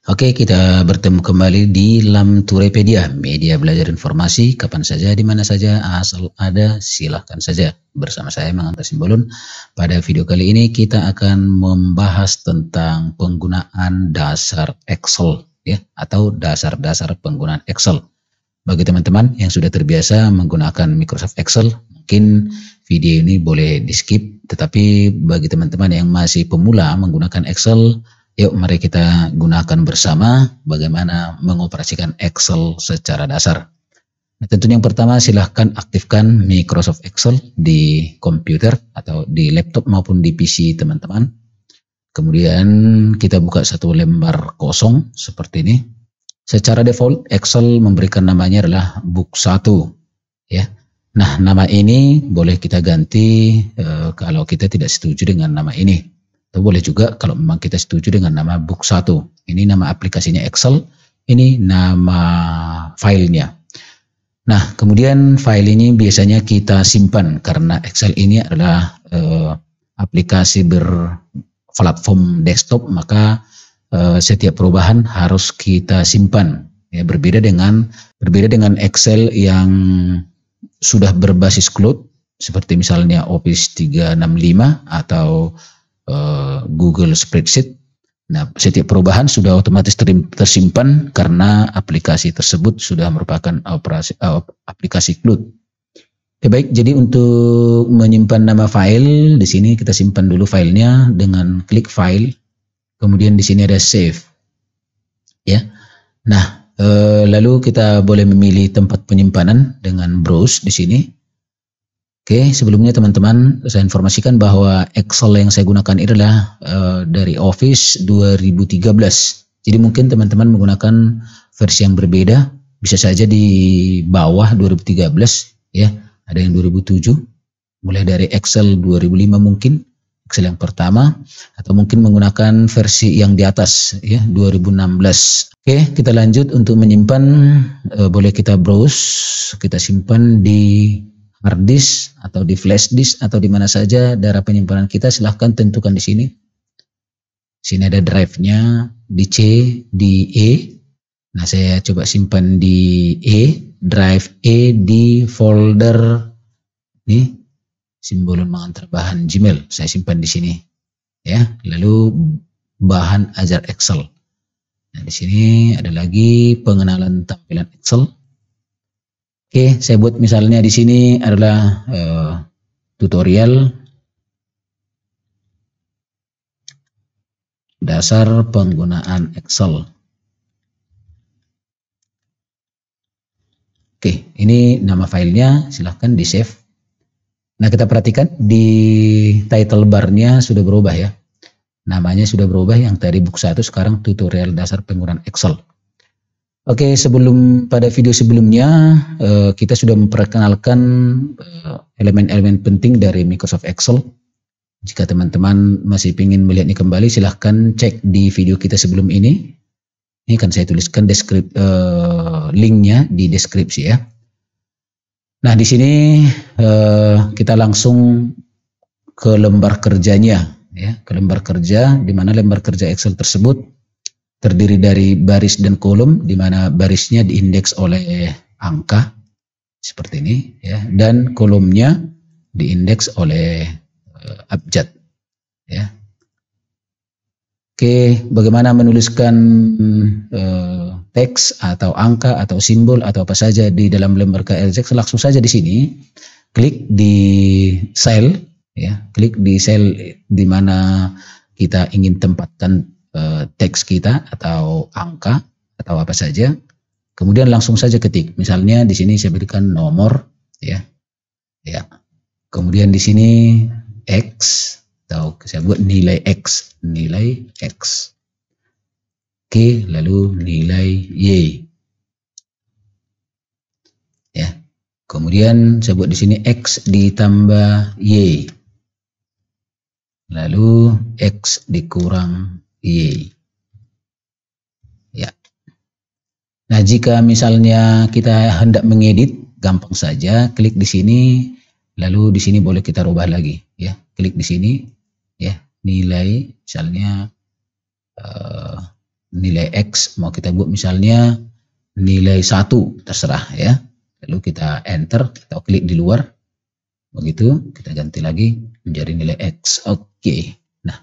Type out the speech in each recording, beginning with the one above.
Oke, kita bertemu kembali di Lamturepedia, media belajar informasi kapan saja, di mana saja, asal ada silahkan saja. Bersama saya Mangantas Simbolon. Pada video kali ini kita akan membahas tentang penggunaan dasar Excel, ya, atau dasar-dasar penggunaan Excel. Bagi teman-teman yang sudah terbiasa menggunakan Microsoft Excel, mungkin video ini boleh di skip. Tetapi bagi teman-teman yang masih pemula menggunakan Excel, yuk mari kita gunakan bersama bagaimana mengoperasikan Excel secara dasar. Nah, tentunya yang pertama silahkan aktifkan Microsoft Excel di komputer atau di laptop maupun di PC teman-teman. Kemudian kita buka satu lembar kosong seperti ini. Secara default Excel memberikan namanya adalah book 1, ya. Nah, nama ini boleh kita ganti kalau kita tidak setuju dengan nama ini. Atau boleh juga kalau memang kita setuju dengan nama book 1. Ini nama aplikasinya Excel, ini nama filenya. Nah, kemudian file ini biasanya kita simpan karena Excel ini adalah aplikasi berplatform desktop, maka setiap perubahan harus kita simpan. Ya, berbeda dengan Excel yang sudah berbasis cloud seperti misalnya Office 365 atau Google Spreadsheet. Nah, setiap perubahan sudah otomatis tersimpan karena aplikasi tersebut sudah merupakan aplikasi cloud. Oke, baik, jadi untuk menyimpan nama file, di sini kita simpan dulu filenya dengan klik file, kemudian di sini ada save, ya. Nah, lalu kita boleh memilih tempat penyimpanan dengan browse di sini. Oke, sebelumnya teman-teman saya informasikan bahwa Excel yang saya gunakan ini adalah dari Office 2013. Jadi mungkin teman-teman menggunakan versi yang berbeda, bisa saja di bawah 2013, ya. Ada yang 2007, mulai dari Excel 2005 mungkin, Excel yang pertama, atau mungkin menggunakan versi yang di atas, ya, 2016. Oke, kita lanjut untuk menyimpan, boleh kita browse, kita simpan di hard disk atau di flash disk atau di mana saja daerah penyimpanan kita, silahkan tentukan di sini. Sini ada drive-nya, di C, di E. Nah, saya coba simpan di E, drive E di folder ini, Simbolon mengantar bahan Gmail. Saya simpan di sini, ya. Lalu bahan ajar Excel. Nah, di sini ada lagi pengenalan tampilan Excel. Oke, saya buat misalnya di sini adalah tutorial dasar penggunaan Excel. Oke, ini nama filenya, silahkan di save. Nah, kita perhatikan di title barnya sudah berubah, ya. Namanya sudah berubah, yang tadi book 1 sekarang tutorial dasar penggunaan Excel. Oke, pada video sebelumnya kita sudah memperkenalkan elemen-elemen penting dari Microsoft Excel. Jika teman-teman masih ingin melihat ini kembali, silahkan cek di video kita sebelum ini. Ini kan saya tuliskan linknya di deskripsi, ya. Nah, di sini kita langsung ke lembar kerjanya, ya, ke lembar kerja, di mana lembar kerja Excel tersebut terdiri dari baris dan kolom, di mana barisnya diindeks oleh angka seperti ini, ya, dan kolomnya diindeks oleh abjad, ya. Oke, bagaimana menuliskan teks atau angka atau simbol atau apa saja di dalam lembar kerja Excel? Langsung saja di sini klik di cell, ya, klik di cell di mana kita ingin tempatkan teks kita atau angka atau apa saja, kemudian langsung saja ketik. Misalnya di sini saya berikan nomor, ya, ya. Kemudian di sini X, atau saya buat nilai X, Oke, lalu nilai Y, ya. Kemudian saya buat di sini X ditambah Y, lalu X dikurang Y, ya. Nah, jika misalnya kita hendak mengedit, gampang saja klik di sini, lalu di sini boleh kita rubah lagi, ya. Klik di sini, ya, nilai misalnya nilai X, mau kita buat misalnya nilai 1, terserah ya. Lalu kita enter atau klik di luar. Begitu, kita ganti lagi menjadi nilai X. Oke. Nah,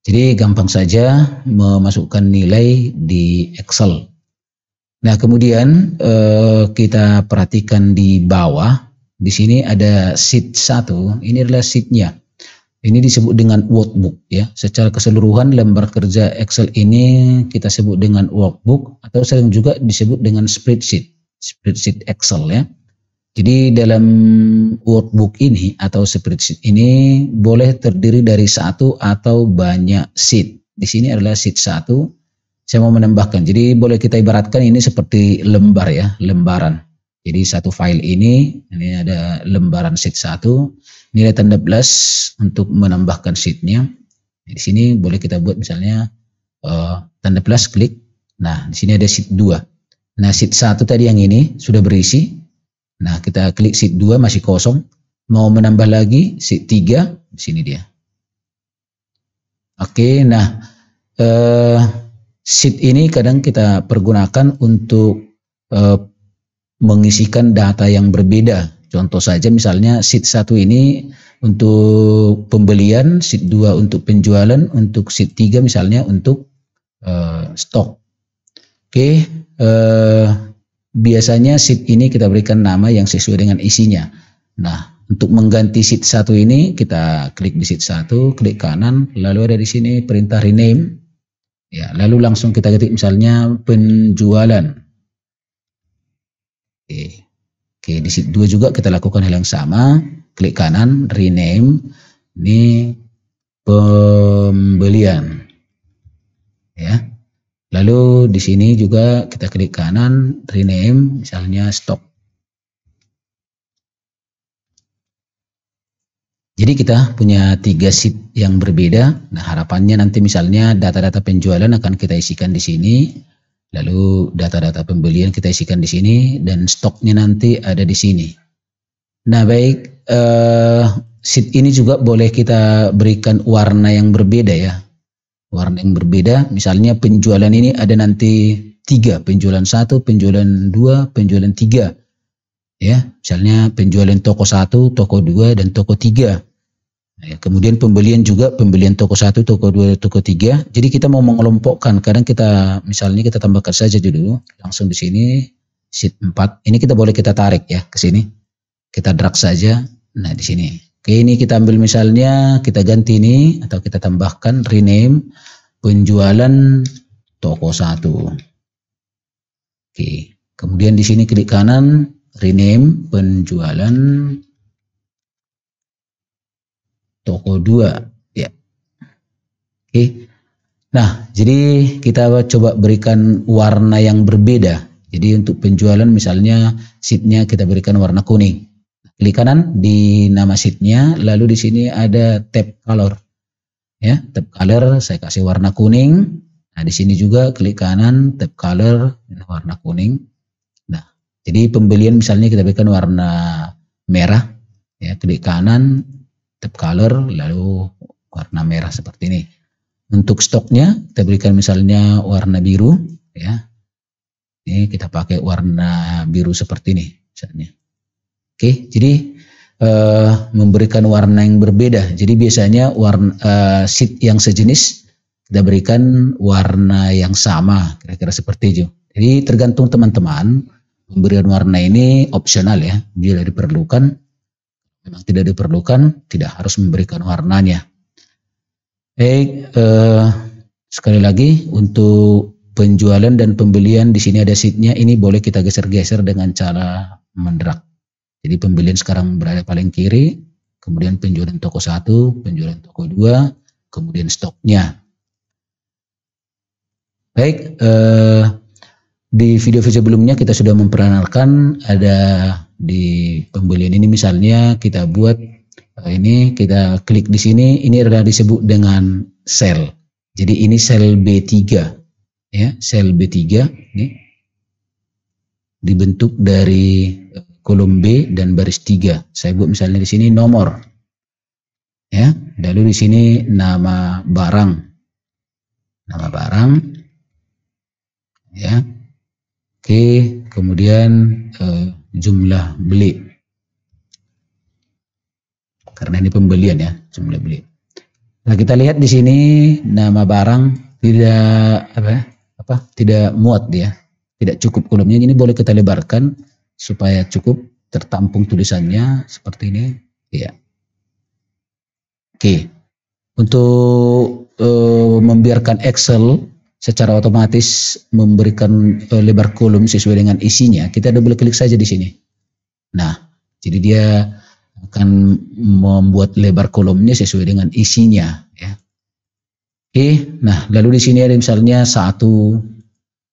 jadi gampang saja memasukkan nilai di Excel. Nah, kemudian kita perhatikan di bawah. Di sini ada sheet 1. Ini adalah sheetnya. Ini disebut dengan workbook ya. Secara keseluruhan lembar kerja Excel ini kita sebut dengan workbook atau sering juga disebut dengan spreadsheet Excel ya. Jadi dalam workbook ini atau spreadsheet ini boleh terdiri dari satu atau banyak sheet. Di sini adalah sheet 1. Saya mau menambahkan. Jadi boleh kita ibaratkan ini seperti lembar ya, lembaran. Jadi satu file ini ada lembaran sheet 1. Nilai tanda plus untuk menambahkan sheetnya. Di sini boleh kita buat misalnya tanda plus, klik. Nah, di sini ada sheet 2. Nah, sheet 1 tadi yang ini sudah berisi. Nah, kita klik sheet 2 masih kosong. Mau menambah lagi sheet 3, di sini dia. Oke, nah sheet ini kadang kita pergunakan untuk mengisikan data yang berbeda. Contoh saja misalnya sheet 1 ini untuk pembelian, sheet 2 untuk penjualan, untuk sheet 3 misalnya untuk stok. Oke, biasanya sheet ini kita berikan nama yang sesuai dengan isinya. Nah, untuk mengganti sheet 1 ini kita klik di sheet 1, klik kanan, lalu ada di sini perintah rename. Ya, lalu langsung kita ketik misalnya penjualan. Oke, di sheet 2 juga kita lakukan hal yang sama, klik kanan, rename, ini pembelian. Ya. Lalu di sini juga kita klik kanan, rename, misalnya stok. Jadi kita punya 3 sheet yang berbeda. Nah, harapannya nanti misalnya data-data penjualan akan kita isikan di sini. Lalu data-data pembelian kita isikan di sini dan stoknya nanti ada di sini. Nah, baik, sheet ini juga boleh kita berikan warna yang berbeda ya. Warna yang berbeda, misalnya penjualan ini ada nanti 3, penjualan 1, penjualan 2, penjualan 3. Ya, misalnya penjualan toko 1, toko 2 dan toko 3. Ya, kemudian pembelian juga pembelian toko 1, toko 2, toko 3. Jadi kita mau mengelompokkan, kadang kita misalnya kita tambahkan saja dulu langsung di sini sheet 4. Ini kita boleh kita tarik ya ke sini. Kita drag saja. Nah, di sini. Oke, ini kita ambil misalnya kita ganti ini atau kita tambahkan rename penjualan toko 1. Oke. Kemudian di sini klik kanan rename penjualan toko 2 ya. Oke. Nah, jadi kita coba berikan warna yang berbeda. Jadi untuk penjualan misalnya sheetnya kita berikan warna kuning. Klik kanan di nama sheetnya, lalu di sini ada tab color. Ya, tab color saya kasih warna kuning. Nah, di sini juga klik kanan tab color warna kuning. Nah, jadi pembelian misalnya kita berikan warna merah. Ya, klik kanan tab color lalu warna merah seperti ini. Untuk stoknya kita berikan misalnya warna biru ya. Ini kita pakai warna biru seperti ini misalnya. Oke, jadi memberikan warna yang berbeda. Jadi biasanya warna sheet yang sejenis kita berikan warna yang sama, kira-kira seperti itu. Jadi tergantung teman-teman, pemberian warna ini opsional ya, bila diperlukan. Memang tidak diperlukan, tidak harus memberikan warnanya. Baik, sekali lagi untuk penjualan dan pembelian di sini ada sheetnya, ini boleh kita geser-geser dengan cara mendrag. Jadi pembelian sekarang berada paling kiri, kemudian penjualan toko 1, penjualan toko 2, kemudian stoknya. Baik, di video-video sebelumnya kita sudah memperkenalkan ada di pembelian ini misalnya kita buat ini, kita klik di sini, ini adalah disebut dengan sel. Jadi ini sel B3 ya, sel B3 ini dibentuk dari kolom B dan baris 3. Saya buat misalnya di sini nomor. Ya, lalu di sini nama barang. Nama barang. Oke, kemudian jumlah beli. Karena ini pembelian ya, jumlah beli. Nah, kita lihat di sini nama barang tidak tidak muat dia, tidak cukup kolomnya. Ini boleh kita lebarkan supaya cukup tertampung tulisannya seperti ini. Ya. Oke, untuk membiarkan Excel secara otomatis memberikan lebar kolom sesuai dengan isinya, kita double klik saja di sini. Nah, jadi dia akan membuat lebar kolomnya sesuai dengan isinya, ya. Oke, nah lalu di sini ada misalnya 1,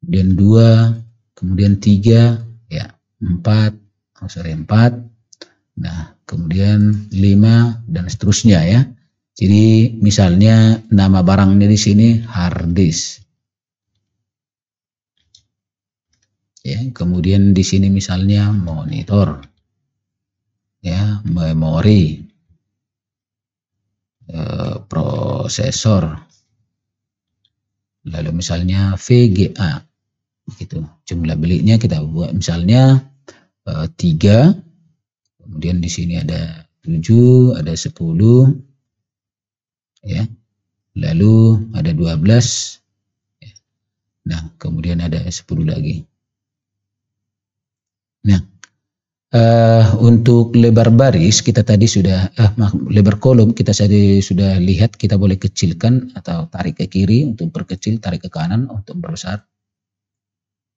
kemudian 2, kemudian 3, ya, 4, nah kemudian 5 dan seterusnya ya. Jadi misalnya nama barangnya di sini hard disk. Ya, kemudian di sini misalnya monitor, ya, memori, prosesor, lalu misalnya VGA, gitu. Jumlah belinya kita buat misalnya 3, kemudian di sini ada 7, ada 10, ya, lalu ada 12, ya. Nah kemudian ada 10 lagi. Nah, untuk lebar baris kita tadi sudah, lebar kolom kita tadi sudah lihat, kita boleh kecilkan atau tarik ke kiri untuk perkecil, tarik ke kanan untuk perbesar.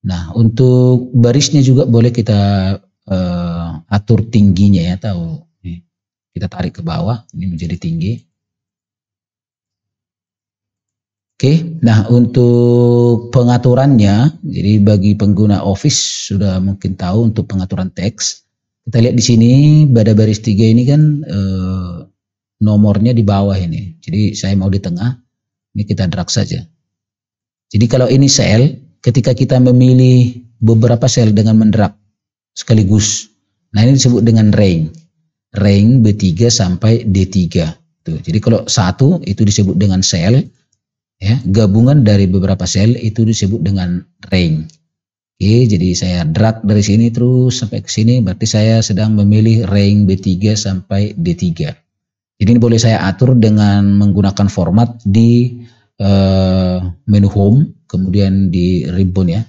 Nah, untuk barisnya juga boleh kita atur tingginya ya, atau kita tarik ke bawah, ini menjadi tinggi. Oke, nah untuk pengaturannya, jadi bagi pengguna Office sudah mungkin tahu untuk pengaturan teks. Kita lihat di sini pada baris 3 ini kan nomornya di bawah ini. Jadi saya mau di tengah, ini kita drag saja. Jadi kalau ini sel, ketika kita memilih beberapa sel dengan mendrag sekaligus, nah ini disebut dengan range B3 sampai D3. Tuh, jadi kalau 1 itu disebut dengan sel, ya, gabungan dari beberapa sel itu disebut dengan range. Oke, jadi saya drag dari sini terus sampai ke sini, berarti saya sedang memilih range B3 sampai D3. Jadi ini boleh saya atur dengan menggunakan format di menu home, kemudian di ribbon ya.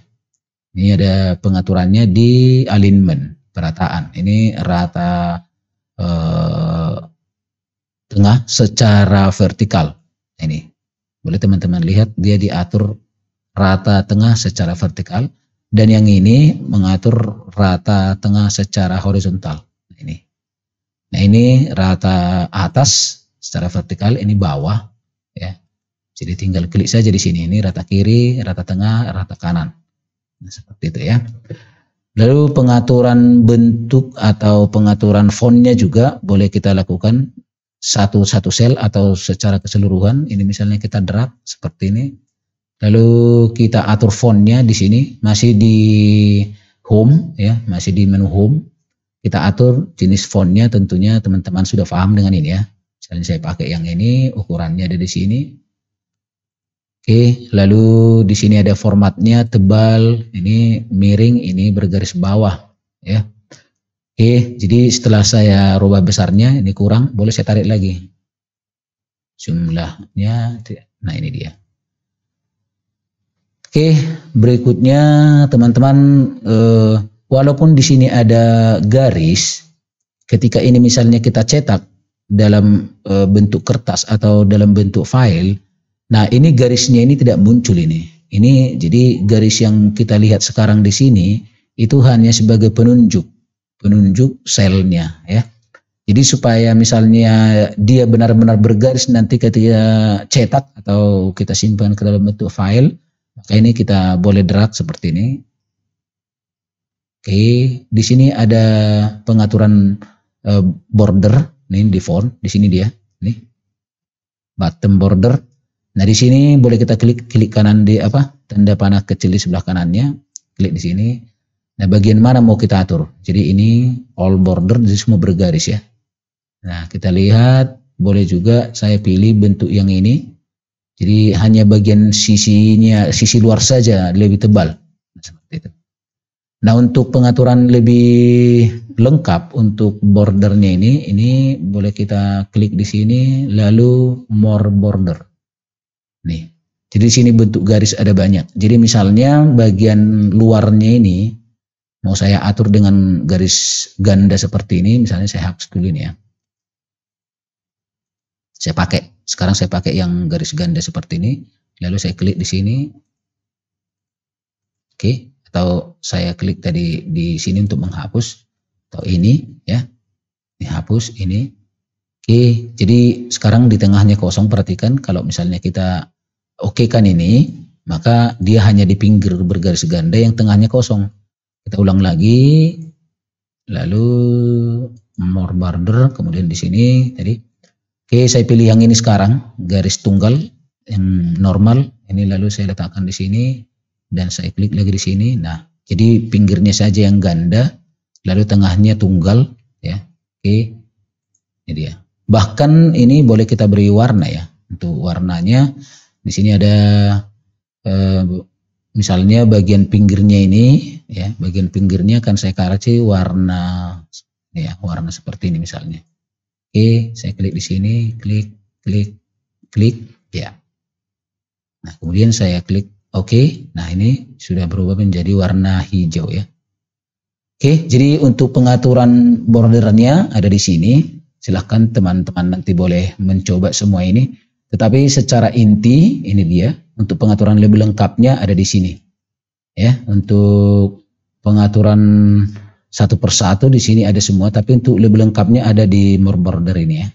Ini ada pengaturannya di alignment, perataan. Ini rata tengah secara vertikal. Ini boleh teman-teman lihat, dia diatur rata tengah secara vertikal, dan yang ini mengatur rata tengah secara horizontal. Ini. Nah ini rata atas secara vertikal, ini bawah ya. Jadi tinggal klik saja di sini. Ini rata kiri, rata tengah, rata kanan. Nah, seperti itu ya. Lalu pengaturan bentuk atau pengaturan fontnya juga boleh kita lakukan satu sel atau secara keseluruhan. Ini misalnya kita drag seperti ini. Lalu kita atur fontnya di sini, masih di home ya, masih di menu home. Kita atur jenis fontnya, tentunya teman-teman sudah paham dengan ini ya. Misalnya saya pakai yang ini, ukurannya ada di sini. Oke, lalu di sini ada formatnya, tebal, ini miring, ini bergaris bawah ya. Oke, jadi setelah saya rubah besarnya, ini kurang, boleh saya tarik lagi jumlahnya. Nah ini dia. Oke, berikutnya teman-teman, walaupun di sini ada garis, ketika ini misalnya kita cetak dalam bentuk kertas atau dalam bentuk file, nah ini garisnya ini tidak muncul ini. Ini jadi garis yang kita lihat sekarang di sini itu hanya sebagai penunjuk selnya ya. Jadi supaya misalnya dia benar-benar bergaris nanti ketika cetak atau kita simpan ke dalam bentuk file, maka ini kita boleh drag seperti ini. Oke, di sini ada pengaturan border, nih di font, di sini dia, nih bottom border. Nah di sini boleh kita klik kanan di tanda panah kecil di sebelah kanannya, klik di sini. Nah bagian mana mau kita atur? Jadi ini all border, jadi semua bergaris ya. Nah kita lihat, boleh juga saya pilih bentuk yang ini. Jadi hanya bagian sisi luar saja lebih tebal. Nah, seperti itu. Nah, untuk pengaturan lebih lengkap untuk bordernya ini boleh kita klik di sini, lalu more border. Nih, jadi di sini bentuk garis ada banyak. Jadi misalnya bagian luarnya ini mau saya atur dengan garis ganda seperti ini, misalnya saya hapus dulu ini ya. Sekarang saya pakai yang garis ganda seperti ini, lalu saya klik di sini. Oke. Atau saya klik tadi di sini untuk menghapus, atau ini ya, ini hapus ini. Oke, jadi sekarang di tengahnya kosong. Perhatikan kalau misalnya kita oke kan ini, maka dia hanya di pinggir bergaris ganda yang tengahnya kosong. Kita ulang lagi, lalu more border, kemudian di sini tadi. Oke, saya pilih yang ini sekarang, garis tunggal yang normal ini, lalu saya letakkan di sini. Dan saya klik lagi di sini. Nah, jadi pinggirnya saja yang ganda, lalu tengahnya tunggal, ya. Oke, ini dia. Bahkan ini boleh kita beri warna ya. Untuk warnanya, di sini ada misalnya bagian pinggirnya ini, ya, bagian pinggirnya akan saya kasih warna, ya, warna seperti ini misalnya. Oke, saya klik di sini, klik, ya. Nah, kemudian saya klik Oke, nah ini sudah berubah menjadi warna hijau ya. Oke, jadi untuk pengaturan bordernya ada di sini. Silahkan teman-teman nanti boleh mencoba semua ini. Tetapi secara inti ini dia. Untuk pengaturan lebih lengkapnya ada di sini. Ya, untuk pengaturan satu persatu di sini ada semua. Tapi untuk lebih lengkapnya ada di more border ini ya.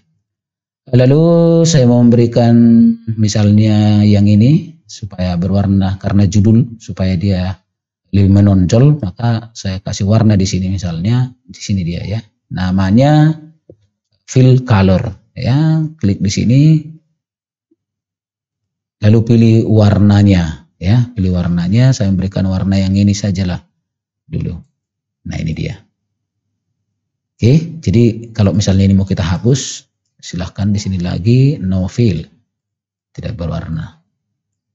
Lalu saya mau memberikan misalnya yang ini, supaya berwarna karena judul, supaya dia lebih menonjol, maka saya kasih warna di sini, misalnya di sini dia ya, namanya fill color ya. Klik di sini, lalu pilih warnanya ya, pilih warnanya. Saya memberikan warna yang ini sajalah dulu. Nah, ini dia. Oke, jadi kalau misalnya ini mau kita hapus, silahkan di sini lagi no fill, tidak berwarna.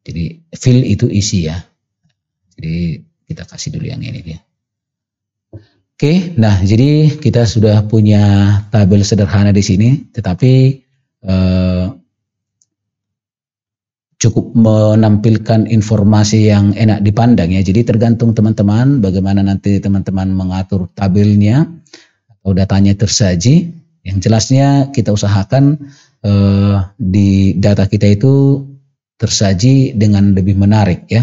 Jadi fill itu isi ya. Jadi kita kasih dulu yang ini dia. Oke, nah jadi kita sudah punya tabel sederhana di sini, tetapi cukup menampilkan informasi yang enak dipandang ya. Jadi tergantung teman-teman bagaimana nanti teman-teman mengatur tabelnya atau datanya tersaji. Yang jelasnya kita usahakan di data kita itu tersaji dengan lebih menarik ya.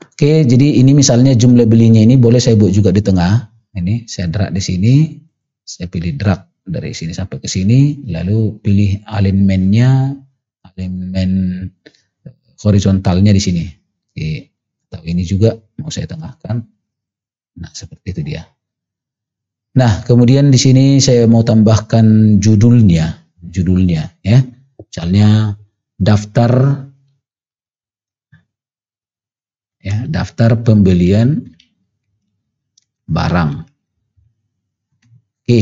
Oke, jadi ini misalnya jumlah belinya ini boleh saya buat juga di tengah. Ini saya drag di sini, saya pilih drag dari sini sampai ke sini, lalu pilih alignmentnya, alignment horizontalnya di sini. Oke, atau ini juga mau saya tengahkan. Nah, seperti itu dia. Nah, kemudian di sini saya mau tambahkan judulnya ya. Misalnya daftar ya, daftar pembelian barang. Oke.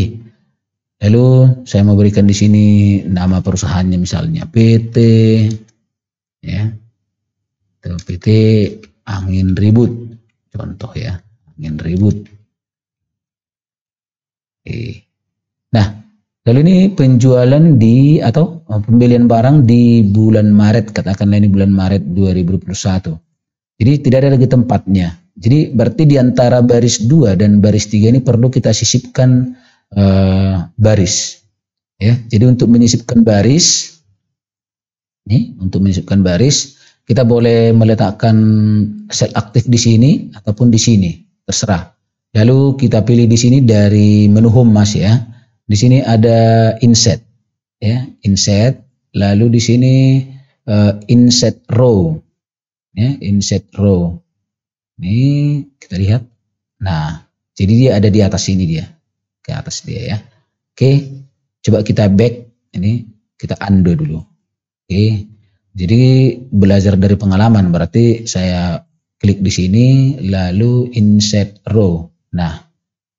Lalu saya mau berikan di sini nama perusahaannya, misalnya PT ya. Atau PT Angin Ribut contoh ya, Angin Ribut. Oke. Nah, lalu ini penjualan di atau pembelian barang di bulan Maret, katakanlah ini bulan Maret 2021. Jadi tidak ada lagi tempatnya. Jadi berarti di antara baris 2 dan baris 3 ini perlu kita sisipkan baris. Ya, jadi untuk menyisipkan baris, kita boleh meletakkan sel aktif di sini ataupun di sini, terserah. Lalu kita pilih di sini dari menu home mas ya. Di sini ada insert, ya, insert. Lalu di sini insert row. Ya, insert row. Ini kita lihat. Nah, jadi dia ada di atas sini dia. Ke atas dia ya. Oke, coba kita back. Ini kita undo dulu. Oke. Jadi belajar dari pengalaman, berarti saya klik di sini lalu insert row. Nah,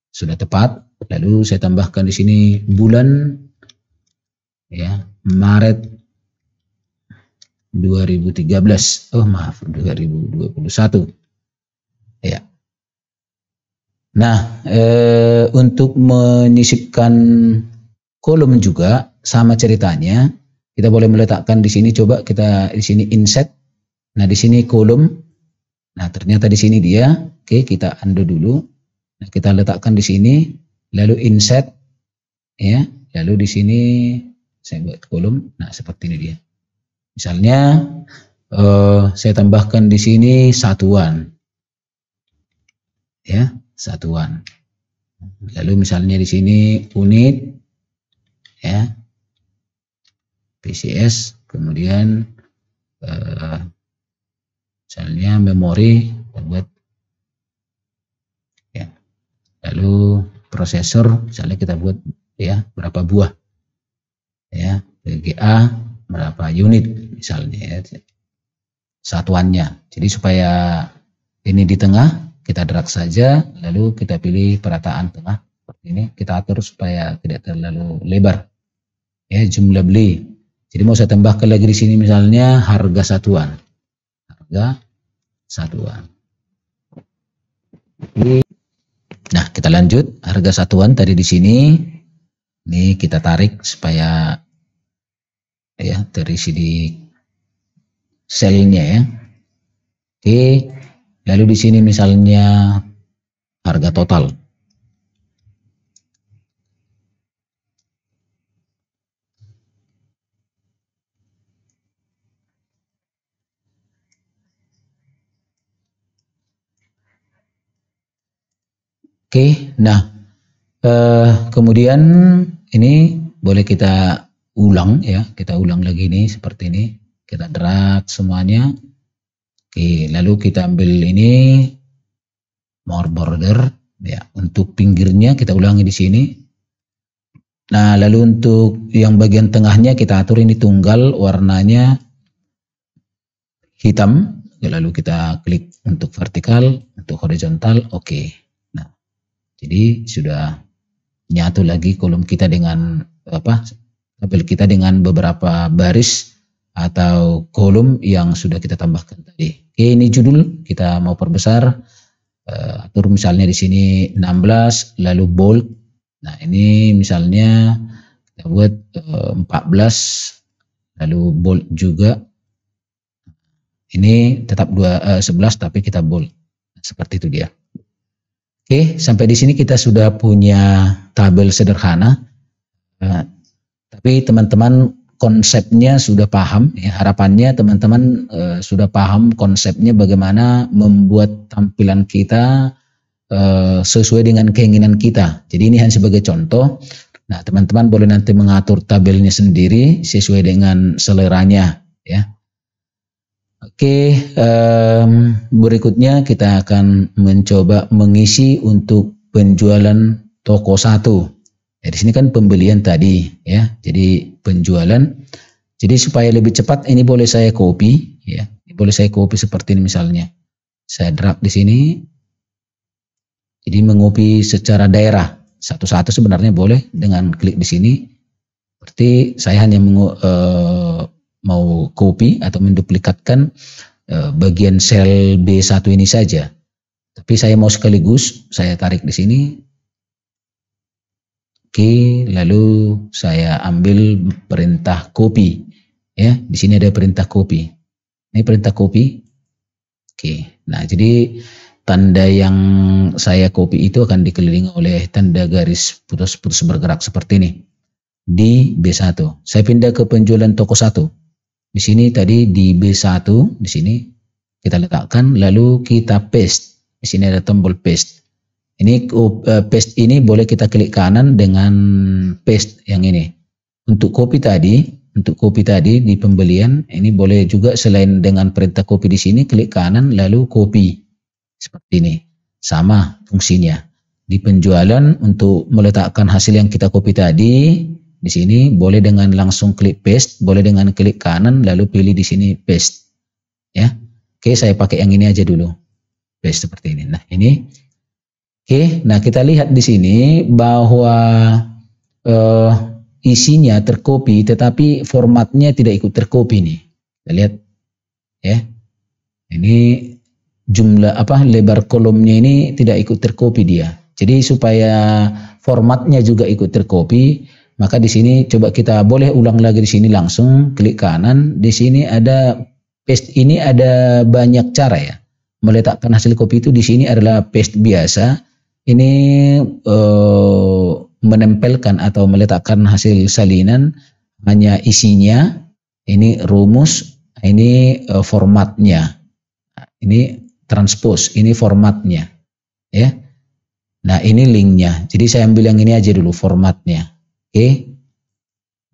sudah tepat. Lalu saya tambahkan di sini bulan ya, Maret 2013. Oh maaf, 2021. Ya. Nah, untuk menyisipkan kolom juga sama ceritanya. Kita boleh meletakkan di sini, coba kita di sini insert. Nah, di sini kolom. Nah, ternyata di sini dia. Oke, kita undo dulu. Nah, kita letakkan di sini, lalu insert ya. Lalu di sini saya buat kolom. Nah, seperti ini dia. Misalnya saya tambahkan di sini satuan. Ya, satuan. Lalu misalnya di sini unit ya. PCS, kemudian misalnya memori buat ya. Lalu prosesor misalnya kita buat ya berapa buah ya, VGA berapa unit misalnya ya, satuannya. Jadi supaya ini di tengah kita drag saja, lalu kita pilih perataan tengah seperti ini, kita atur supaya tidak terlalu lebar ya. Jumlah beli, jadi mau saya tambahkan lagi di sini misalnya harga satuan, harga satuan. Nah, kita lanjut. Harga satuan tadi di sini, ini kita tarik supaya ya terisi di selnya ya. Oke, lalu di sini misalnya harga total. Oke, nah kemudian ini boleh kita ulang ya, kita ulang lagi nih seperti ini, kita drag semuanya. Oke, lalu kita ambil ini more border ya, untuk pinggirnya kita ulangi di sini. Nah, lalu untuk yang bagian tengahnya kita atur ini tunggal, warnanya hitam, lalu kita klik untuk vertikal, untuk horizontal, oke. Nah, jadi sudah nyatu lagi kolom kita dengan tabel kita dengan beberapa baris atau kolom yang sudah kita tambahkan tadi. Oke, ini judul kita mau perbesar, atur misalnya di sini 16, lalu bold. Nah, ini misalnya kita buat 14, lalu bold juga. Ini tetap 11 tapi kita bold. Seperti itu dia. Oke, sampai di sini kita sudah punya tabel sederhana. Tapi teman-teman konsepnya sudah paham ya, harapannya teman-teman sudah paham konsepnya bagaimana membuat tampilan kita sesuai dengan keinginan kita. Jadi ini hanya sebagai contoh. Nah, teman-teman boleh nanti mengatur tabelnya sendiri sesuai dengan seleranya ya. Oke, berikutnya kita akan mencoba mengisi untuk penjualan toko 1. Ya, di sini kan pembelian tadi ya, jadi penjualan. Jadi supaya lebih cepat ini boleh saya copy ya, boleh saya copy seperti ini misalnya. Saya drag di sini. Jadi mengopi secara daerah satu-satu sebenarnya boleh dengan klik di sini. Seperti saya hanya mau copy atau menduplikatkan bagian sel B1 ini saja. Tapi saya mau sekaligus saya tarik di sini. Oke, lalu saya ambil perintah copy. Ya, di sini ada perintah copy. Ini perintah copy. Oke, nah jadi tanda yang saya copy itu akan dikelilingi oleh tanda garis putus-putus bergerak seperti ini. Di B1. Saya pindah ke penjualan toko 1. Di sini tadi di B1, di sini kita letakkan, lalu kita paste. Di sini ada tombol paste. Ini paste ini boleh kita klik kanan dengan paste yang ini. Untuk copy tadi di pembelian ini boleh juga selain dengan perintah copy di sini klik kanan lalu copy. Seperti ini. Sama fungsinya. Di penjualan untuk meletakkan hasil yang kita copy tadi di sini boleh dengan langsung klik paste, boleh dengan klik kanan lalu pilih di sini paste. Ya. Oke, saya pakai yang ini aja dulu. Paste seperti ini. Nah, ini oke, nah kita lihat di sini bahwa isinya tercopy tetapi formatnya tidak ikut tercopy nih. Kita lihat ya. Ini jumlah lebar kolomnya ini tidak ikut tercopy dia. Jadi supaya formatnya juga ikut tercopy, maka di sini coba kita boleh ulang lagi di sini langsung klik kanan. Di sini ada paste, ini ada banyak cara ya. Meletakkan hasil copy itu di sini adalah paste biasa. Ini menempelkan atau meletakkan hasil salinan hanya isinya. Ini rumus, ini formatnya. Ini transpose, ini formatnya. Ya. Nah, ini linknya. Jadi saya ambil yang ini aja dulu formatnya. Oke.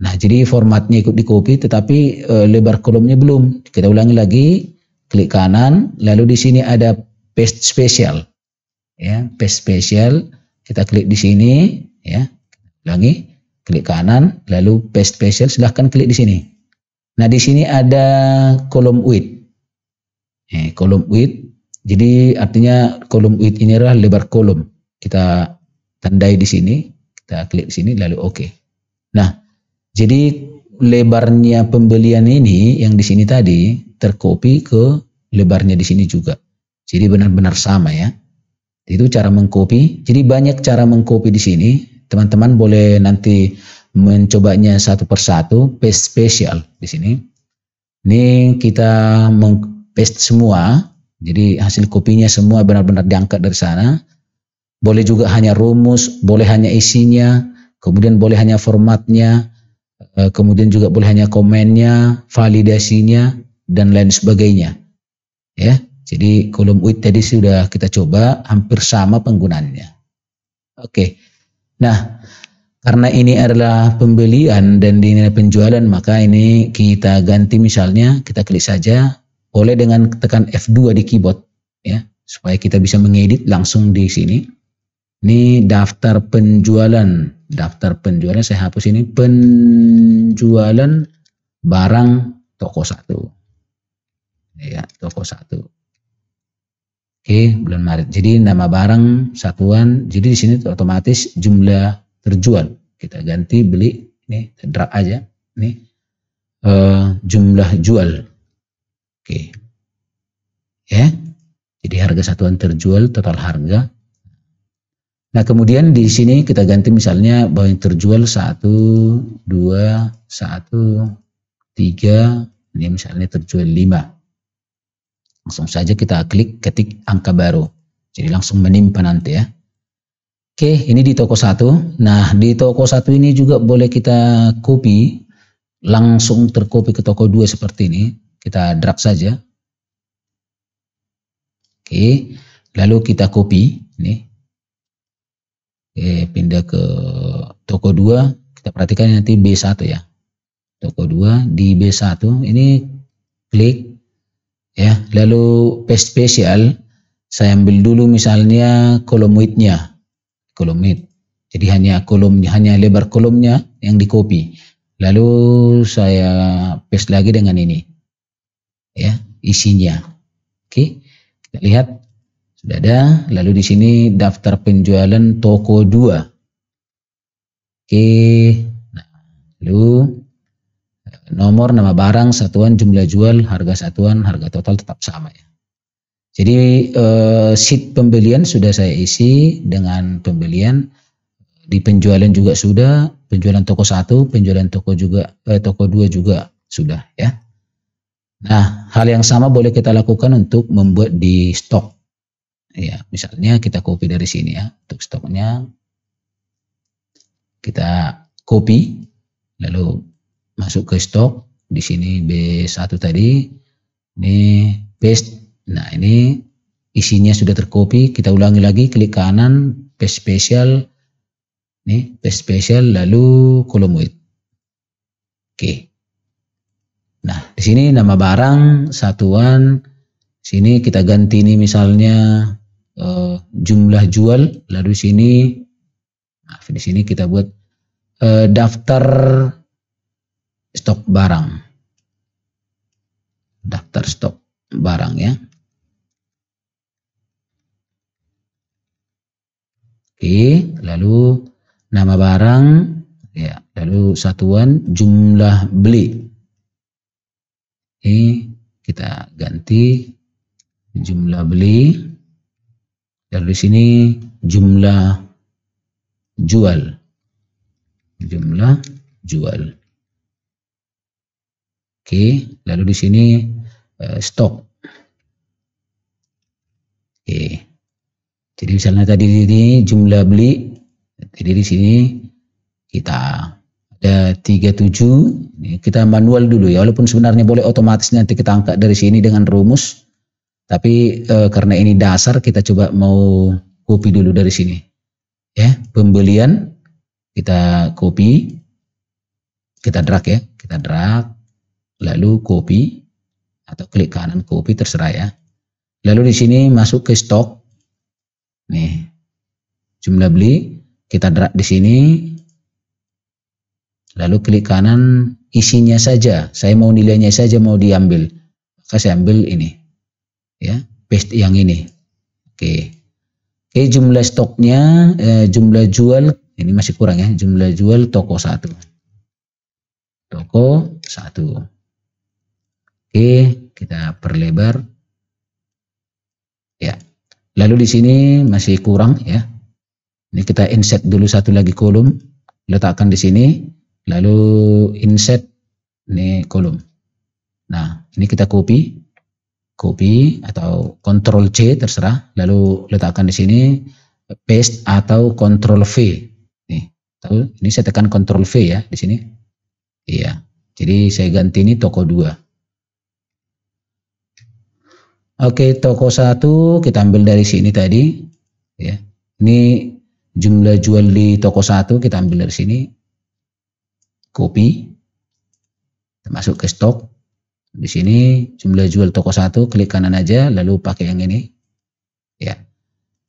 Nah, jadi formatnya ikut di copy, tetapi lebar kolomnya belum. Kita ulangi lagi, klik kanan, lalu di sini ada paste spesial. Ya, paste spesial. Kita klik di sini, ya. Ulangi, klik kanan, lalu paste spesial. Silahkan klik di sini. Nah, di sini ada kolom width. Kolom width. Jadi artinya kolom width ini adalah lebar kolom. Kita tandai di sini, kita klik di sini, lalu oke. Nah, jadi lebarnya pembelian ini yang di sini tadi tercopy ke lebarnya di sini juga. Jadi benar-benar sama ya. Itu cara mengcopy. Jadi banyak cara mengcopy di sini. Teman-teman boleh nanti mencobanya satu persatu. Paste spesial di sini. Ini kita meng-paste semua. Jadi hasil kopinya semua benar-benar diangkat dari sana. Boleh juga hanya rumus, boleh hanya isinya, kemudian boleh hanya formatnya, kemudian juga boleh hanya komennya, validasinya, dan lain sebagainya. Ya, jadi kolom width tadi sudah kita coba, hampir sama penggunaannya. Oke, nah karena ini adalah pembelian dan ini adalah penjualan, maka ini kita ganti misalnya, kita klik saja, boleh dengan tekan F2 di keyboard, ya, supaya kita bisa mengedit langsung di sini. Ini daftar penjualan saya hapus ini, penjualan barang toko 1. Ya, toko 1. Oke, bulan Maret. Jadi nama barang satuan, jadi di sini otomatis jumlah terjual. Kita ganti beli, ini drag aja. Ini jumlah jual. Oke. Ya. Jadi harga satuan terjual, total harga. Nah, kemudian di sini kita ganti misalnya bahwa yang terjual 1, 2, 1, 3, ini misalnya terjual 5. Langsung saja kita klik ketik angka baru. Jadi langsung menimpa nanti ya. Oke, ini di toko 1. Nah, di toko 1 ini juga boleh kita copy, langsung tercopy ke toko 2 seperti ini. Kita drag saja. Oke, lalu kita copy ini. Oke, pindah ke toko 2, kita perhatikan nanti B1 ya. Toko 2 di B1 ini klik ya, lalu paste spesial. Saya ambil dulu misalnya kolom width-nya. Kolom width. Jadi hanya kolomnya, hanya lebar kolomnya yang di copy. Lalu saya paste lagi dengan ini. Ya, isinya. Oke. Kita lihat sudah ada, lalu di sini daftar penjualan toko 2. Oke, nah, lalu nomor, nama barang, satuan, jumlah jual, harga satuan, harga total tetap sama ya. Jadi sheet pembelian sudah saya isi dengan pembelian, di penjualan juga sudah, penjualan toko 1, penjualan toko 2 juga sudah ya. Nah, hal yang sama boleh kita lakukan untuk membuat di stok. Ya, misalnya kita copy dari sini ya, untuk stoknya kita copy, lalu masuk ke stok, di sini B1 tadi, ini paste. Nah, ini isinya sudah tercopy, kita ulangi lagi, klik kanan, paste spesial, ini paste spesial, lalu kolom width. Oke. Nah, di sini nama barang, satuan, sini kita ganti ini misalnya jumlah jual, lalu sini di sini kita buat daftar stok barang, daftar stok barang ya. Oke, lalu nama barang ya, lalu satuan jumlah beli. Ini kita ganti jumlah beli. Lalu di sini jumlah jual. Jumlah jual. Oke, lalu di sini stok. Oke. Jadi misalnya tadi ini jumlah beli. Jadi di sini kita ada 37. Ini kita manual dulu ya, walaupun sebenarnya boleh otomatis nanti kita angkat dari sini dengan rumus. Tapi karena ini dasar, kita coba mau copy dulu dari sini. Ya, pembelian kita copy, kita drag ya, kita drag, lalu copy atau klik kanan copy terserah ya. Lalu di sini masuk ke stok. Nih, jumlah beli kita drag di sini. Lalu klik kanan, isinya saja. Saya mau nilainya saja mau diambil. Maka saya ambil ini. Ya, paste yang ini. Oke. Oke, jumlah stoknya, jumlah jual, ini masih kurang ya. Jumlah jual toko 1. Toko 1. Oke, kita perlebar. Ya. Lalu di sini masih kurang ya. Ini kita insert dulu satu lagi kolom. Letakkan di sini. Lalu insert ini kolom. Nah, ini kita copy atau Ctrl C terserah. Lalu letakkan di sini paste atau Ctrl V. Nih, tahu? Ini saya tekan Ctrl V ya di sini. Iya. Jadi saya ganti ini toko 2. Oke, toko 1 kita ambil dari sini tadi. Ya. Ini jumlah jual di toko 1 kita ambil dari sini. Copy, masuk ke stok. Di sini jumlah jual toko 1, klik kanan aja, lalu pakai yang ini. Ya.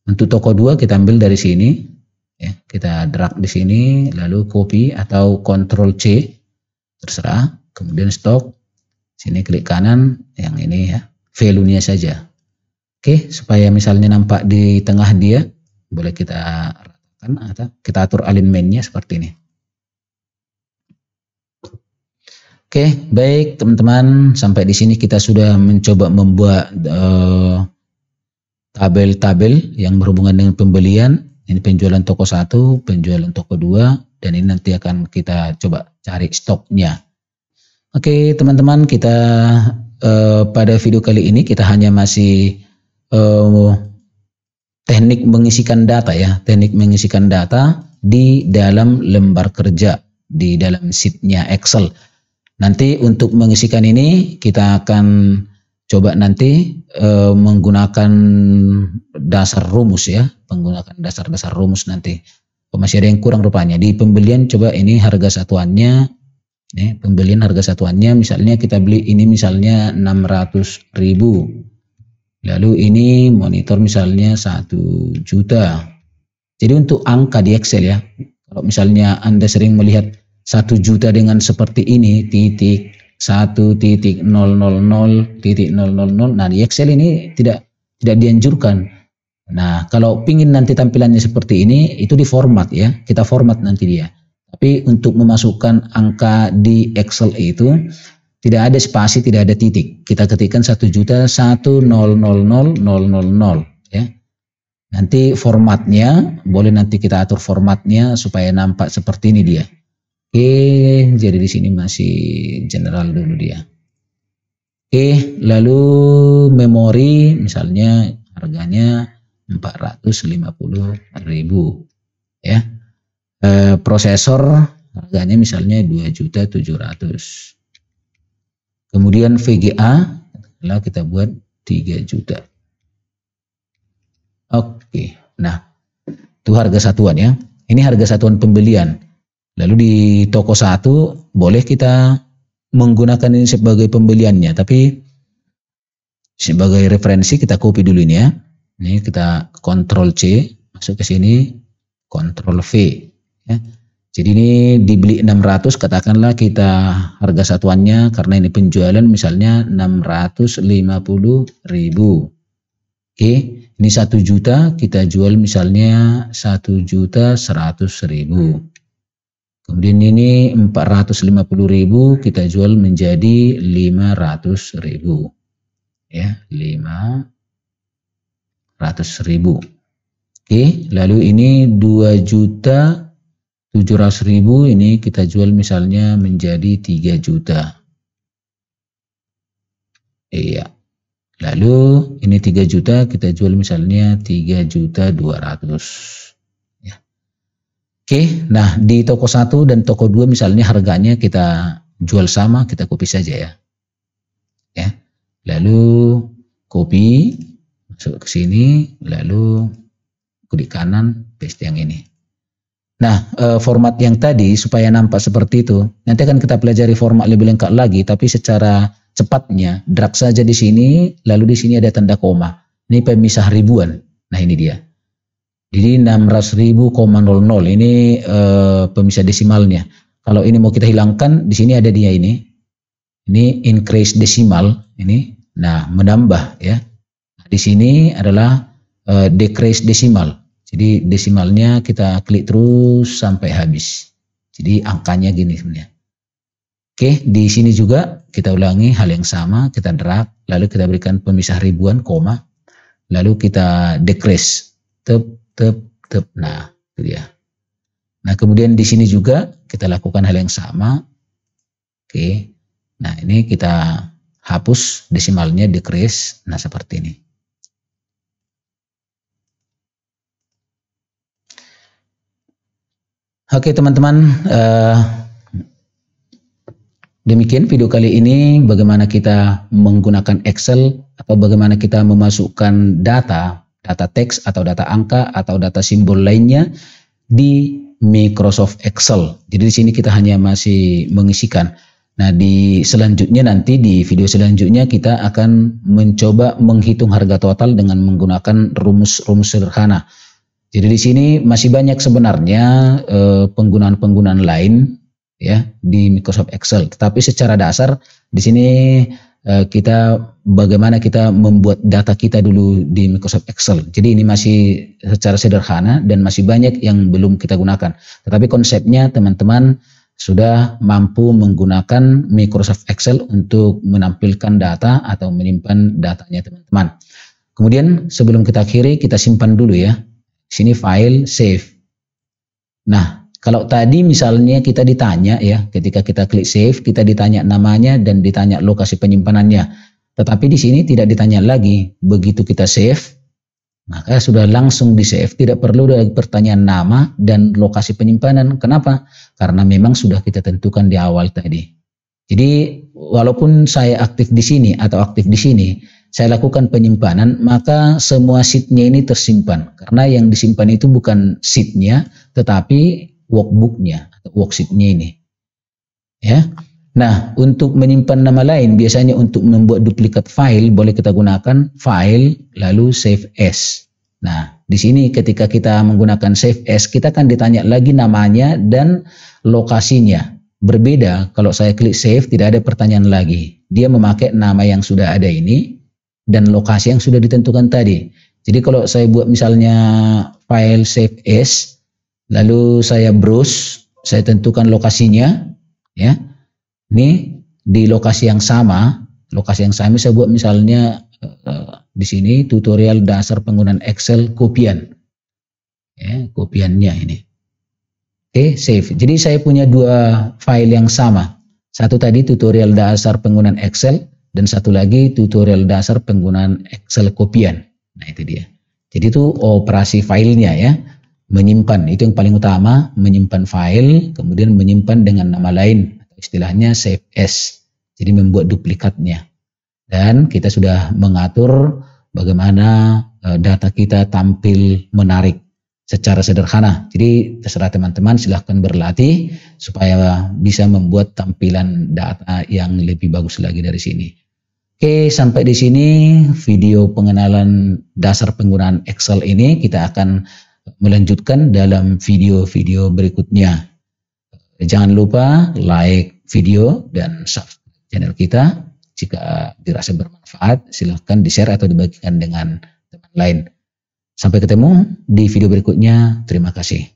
Untuk toko 2 kita ambil dari sini. Ya, kita drag di sini, lalu copy atau Ctrl C, terserah. Kemudian stok. Sini klik kanan, yang ini ya, value-nya saja. Oke, supaya misalnya nampak di tengah dia, boleh kita ratakan atau kita atur alignment-nya seperti ini. Oke, baik teman-teman, sampai di sini kita sudah mencoba membuat tabel-tabel yang berhubungan dengan pembelian. Ini penjualan toko 1, penjualan toko 2, dan ini nanti akan kita coba cari stoknya. Oke, teman-teman, kita pada video kali ini kita hanya masih teknik mengisikan data ya, teknik mengisikan data di dalam lembar kerja, di dalam sheet-nya Excel. Nanti untuk mengisikan ini kita akan coba nanti menggunakan dasar rumus ya, menggunakan dasar-dasar rumus nanti. Masih ada yang kurang rupanya. Di pembelian coba ini harga satuannya, ini pembelian harga satuannya misalnya kita beli ini misalnya 600.000. Lalu ini monitor misalnya 1 juta. Jadi untuk angka di Excel ya, kalau misalnya Anda sering melihat 1 juta dengan seperti ini, titik 1.000.000.000. Nah, di Excel ini tidak dianjurkan. Nah, kalau pingin nanti tampilannya seperti ini, itu di format ya. Kita format nanti dia. Tapi untuk memasukkan angka di Excel itu tidak ada spasi, tidak ada titik. Kita ketikkan 1.100.000.000 ya. Nanti formatnya boleh nanti kita atur formatnya supaya nampak seperti ini dia. Oke, jadi di sini masih general dulu dia. Oke, lalu memori misalnya harganya 450.000 ya. Prosesor harganya misalnya 2.700.000. Kemudian VGA lah kita buat 3 juta. Oke, nah itu harga satuan ya. Ini harga satuan pembelian. Lalu di toko 1 boleh kita menggunakan ini sebagai pembeliannya, tapi sebagai referensi kita copy dulu ini ya. Ini kita Ctrl C, masuk ke sini, Ctrl V. Ya. Jadi ini dibeli 600, katakanlah kita harga satuannya karena ini penjualan misalnya 650.000. Oke, ini 1 juta kita jual misalnya 1.100.000. Kemudian ini 450.000 kita jual menjadi 500.000. Ya, 500.000. Oke, lalu ini 2.700.000 ini kita jual misalnya menjadi 3 juta. Iya. Lalu ini 3 juta kita jual misalnya 3.200.000. Ya. Oke, nah di toko 1 dan toko 2 misalnya harganya kita jual sama, kita copy saja ya. Ya. Lalu copy masuk ke sini, lalu klik kanan, paste yang ini. Nah, format yang tadi supaya nampak seperti itu, nanti akan kita pelajari format lebih lengkap lagi, tapi secara cepatnya, drag saja di sini, lalu di sini ada tanda koma. Ini pemisah ribuan. Nah, ini dia. Jadi 600.000,00 ini pemisah desimalnya. Kalau ini mau kita hilangkan, di sini ada dia ini. Ini increase desimal ini. Nah, menambah ya. Di sini adalah decrease desimal. Jadi desimalnya kita klik terus sampai habis. Jadi angkanya gini sebenarnya. Oke, di sini juga kita ulangi hal yang sama, kita drag, lalu kita berikan pemisah ribuan, koma, lalu kita decrease, tep. Nah, itu dia. Nah, kemudian di sini juga kita lakukan hal yang sama. Oke, nah ini kita hapus desimalnya, decrease, nah seperti ini. Oke teman-teman, demikian video kali ini bagaimana kita menggunakan Excel atau bagaimana kita memasukkan data teks atau data angka atau data simbol lainnya di Microsoft Excel. Jadi di sini kita hanya masih mengisikan. Nah, di selanjutnya nanti di video selanjutnya kita akan mencoba menghitung harga total dengan menggunakan rumus-rumus sederhana. Jadi di sini masih banyak sebenarnya penggunaan-penggunaan lain ya di Microsoft Excel. Tetapi secara dasar di sini bagaimana kita membuat data kita dulu di Microsoft Excel. Jadi ini masih secara sederhana dan masih banyak yang belum kita gunakan. Tetapi konsepnya teman-teman sudah mampu menggunakan Microsoft Excel untuk menampilkan data atau menyimpan datanya teman-teman. Kemudian sebelum kita akhiri kita simpan dulu ya. Sini file save. Nah, kalau tadi misalnya kita ditanya ya, ketika kita klik save, kita ditanya namanya dan ditanya lokasi penyimpanannya. Tetapi di sini tidak ditanya lagi. Begitu kita save, maka sudah langsung di save. Tidak perlu ada pertanyaan nama dan lokasi penyimpanan. Kenapa? Karena memang sudah kita tentukan di awal tadi. Jadi walaupun saya aktif di sini atau aktif di sini, saya lakukan penyimpanan, maka semua sheet-nya ini tersimpan. Karena yang disimpan itu bukan sheet-nya, tetapi workbook-nya atau worksheet-nya ini. Ya. Nah, untuk menyimpan nama lain, biasanya untuk membuat duplikat file, boleh kita gunakan file, lalu save as. Nah, di sini ketika kita menggunakan save as, kita akan ditanya lagi namanya dan lokasinya. Berbeda, kalau saya klik save, tidak ada pertanyaan lagi. Dia memakai nama yang sudah ada ini, dan lokasi yang sudah ditentukan tadi. Jadi kalau saya buat misalnya file save as, lalu saya browse, saya tentukan lokasinya, ya. Ini di lokasi yang sama saya buat misalnya di sini tutorial dasar penggunaan Excel kopian, ya, kopiannya ini. Oke, save. Jadi saya punya dua file yang sama. Satu tadi tutorial dasar penggunaan Excel. Dan satu lagi tutorial dasar penggunaan Excel kopian. Nah itu dia. Jadi itu operasi filenya ya. Menyimpan, itu yang paling utama. Menyimpan file, kemudian menyimpan dengan nama lain. Atau istilahnya save as. Jadi membuat duplikatnya. Dan kita sudah mengatur bagaimana data kita tampil menarik secara sederhana. Jadi terserah teman-teman, silahkan berlatih supaya bisa membuat tampilan data yang lebih bagus lagi dari sini. Oke, sampai di sini video pengenalan dasar penggunaan Excel ini. Kita akan melanjutkan dalam video-video berikutnya. Jangan lupa like video dan subscribe channel kita. Jika dirasa bermanfaat, silahkan di-share atau dibagikan dengan teman lain. Sampai ketemu di video berikutnya. Terima kasih.